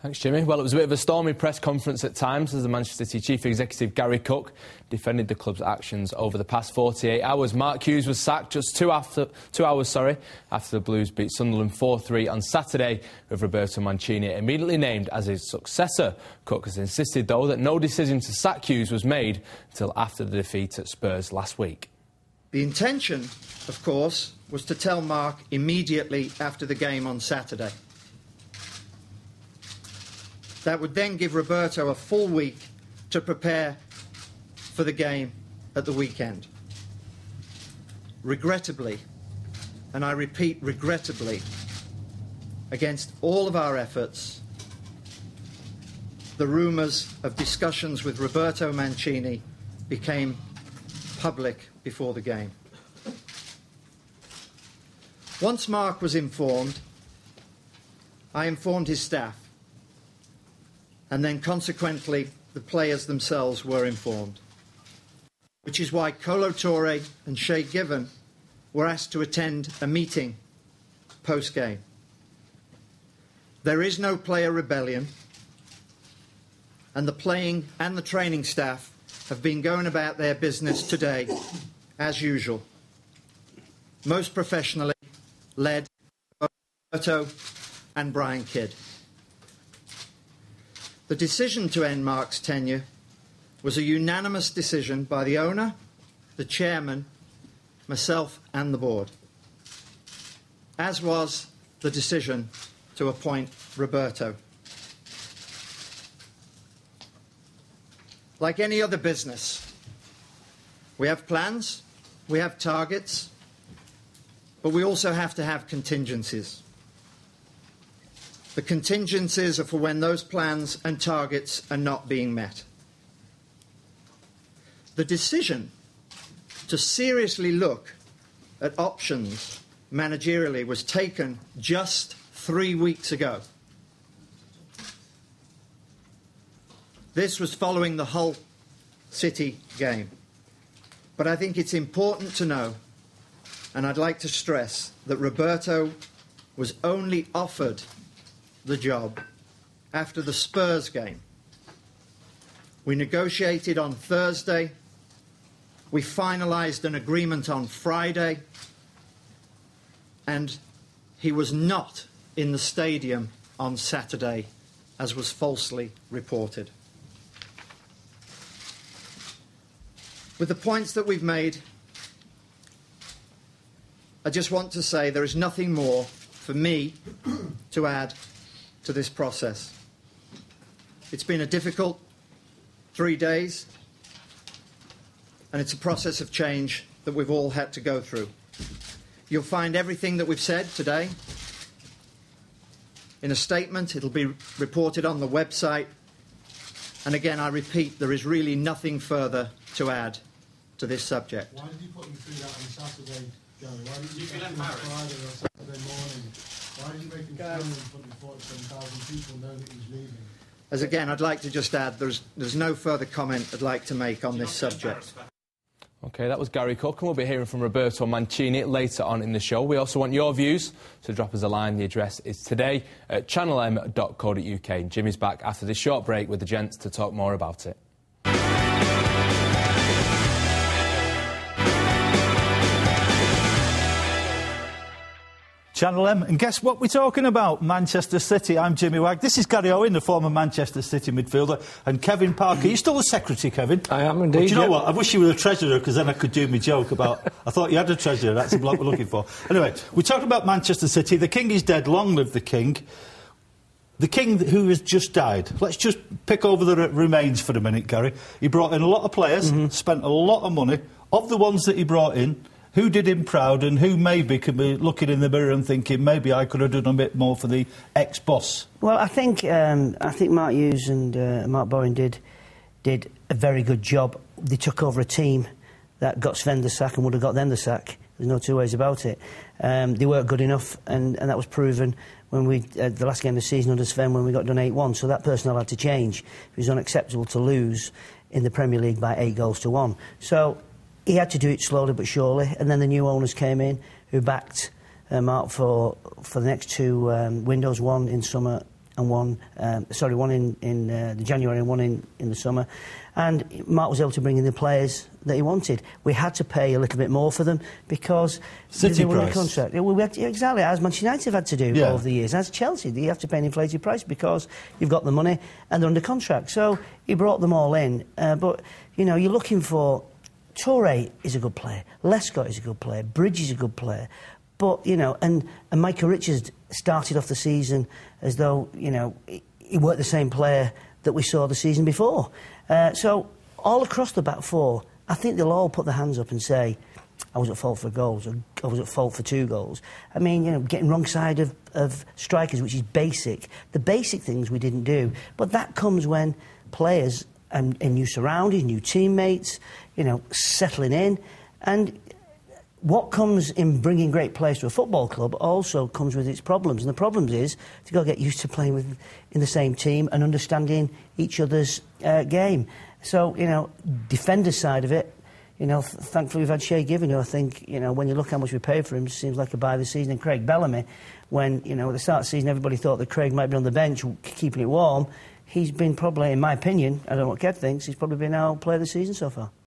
Thanks, Jimmy. Well, it was a bit of a stormy press conference at times as the Manchester City Chief Executive Gary Cook defended the club's actions over the past 48 hours. Mark Hughes was sacked just 2 hours after the Blues beat Sunderland 4-3 on Saturday, with Roberto Mancini immediately named as his successor. Cook has insisted, though, that no decision to sack Hughes was made until after the defeat at Spurs last week. The intention, of course, was to tell Mark immediately after the game on Saturday. That would then give Roberto a full week to prepare for the game at the weekend. Regrettably, and I repeat regrettably, against all of our efforts, the rumours of discussions with Roberto Mancini became public before the game. Once Mark was informed, I informed his staff, and then consequently the players themselves were informed, which is why Kolo Touré and Shay Given were asked to attend a meeting post-game. There is no player rebellion, and the playing and the training staff have been going about their business today as usual, most professionally led by Roberto and Brian Kidd. The decision to end Mark's tenure was a unanimous decision by the owner, the chairman, myself and the board, as was the decision to appoint Roberto. Like any other business, we have plans, we have targets, but we also have to have contingencies. The contingencies are for when those plans and targets are not being met. The decision to seriously look at options managerially was taken just 3 weeks ago. This was following the Hull City game. But I think it's important to know, and I'd like to stress, that Roberto was only offered the job after the Spurs game. We negotiated on Thursday. We finalised an agreement on Friday. And he was not in the stadium on Saturday, as was falsely reported. With the points that we've made, I just want to say there is nothing more for me to add to this process. It's been a difficult 3 days, and it's a process of change that we've all had to go through. You'll find everything that we've said today in a statement. It'll be reported on the website. And again, I repeat, there is really nothing further to add to this subject. Why did you put him through that on Saturday, Gary? Why did you feel embarrassed Friday or Saturday morning? Why did you make him stand in front of 47,000 people know that he's leaving? As again, I'd like to just add, there's no further comment I'd like to make on this subject. OK, that was Gary Cook, and we'll be hearing from Roberto Mancini later on in the show. We also want your views, so drop us a line. The address is today at channelm.co.uk. Jimmy's back after this short break with the gents to talk more about it. Channel M, and guess what we're talking about? Manchester City. I'm Jimmy Wagg. This is Gary Owen, the former Manchester City midfielder, and Kevin Parker. You're still the secretary, Kevin? I am indeed. But do you know what? I wish you were the treasurer, because then I could do my joke about... I thought you had a treasurer. That's the bloke we're looking for. Anyway, we're talking about Manchester City. The king is dead. Long live the king. The king who has just died. Let's just pick over the remains for a minute, Gary. He brought in a lot of players, spent a lot of money. Of the ones that he brought in, who did him proud, and who maybe could be looking in the mirror and thinking maybe I could have done a bit more for the ex-boss? Well, I think Mark Hughes and Mark Bowen did a very good job. They took over a team that got Sven the sack and would have got them the sack. There's no two ways about it. They weren't good enough, and that was proven when we the last game of the season under Sven, when we got done 8-1. So that personnel had to change. It was unacceptable to lose in the Premier League by 8-1. So he had to do it slowly but surely, and then the new owners came in who backed Mark for the next two windows, one in summer and one in the January and one in the summer. And Mark was able to bring in the players that he wanted. We had to pay a little bit more for them because they were in contract. Exactly, as Manchester United have had to do over the years. As Chelsea, you have to pay an inflated price because you've got the money and they're under contract. So he brought them all in. But, you know, you're looking for... Toure is a good player. Lescott is a good player. Bridge is a good player. But, you know, and Michael Richards started off the season as though, you know, he weren't the same player that we saw the season before. So, all across the back four, I think they'll all put their hands up and say, I was at fault for goals, or I was at fault for 2 goals. I mean, you know, getting wrong side of strikers, which is basic. The basic things we didn't do. But that comes when players and new surroundings, new teammates, you know, settling in. And what comes in bringing great players to a football club also comes with its problems. And the problem is you've got to get used to playing in the same team and understanding each other's game. So, you know, defender's side of it, you know, thankfully we've had Shea Given, who I think, you know, when you look how much we paid for him, seems like a buy of the season. And Craig Bellamy, when, you know, at the start of the season everybody thought that Craig might be on the bench keeping it warm. He's been probably, in my opinion, I don't know what Kev thinks, he's probably been our player of the season so far.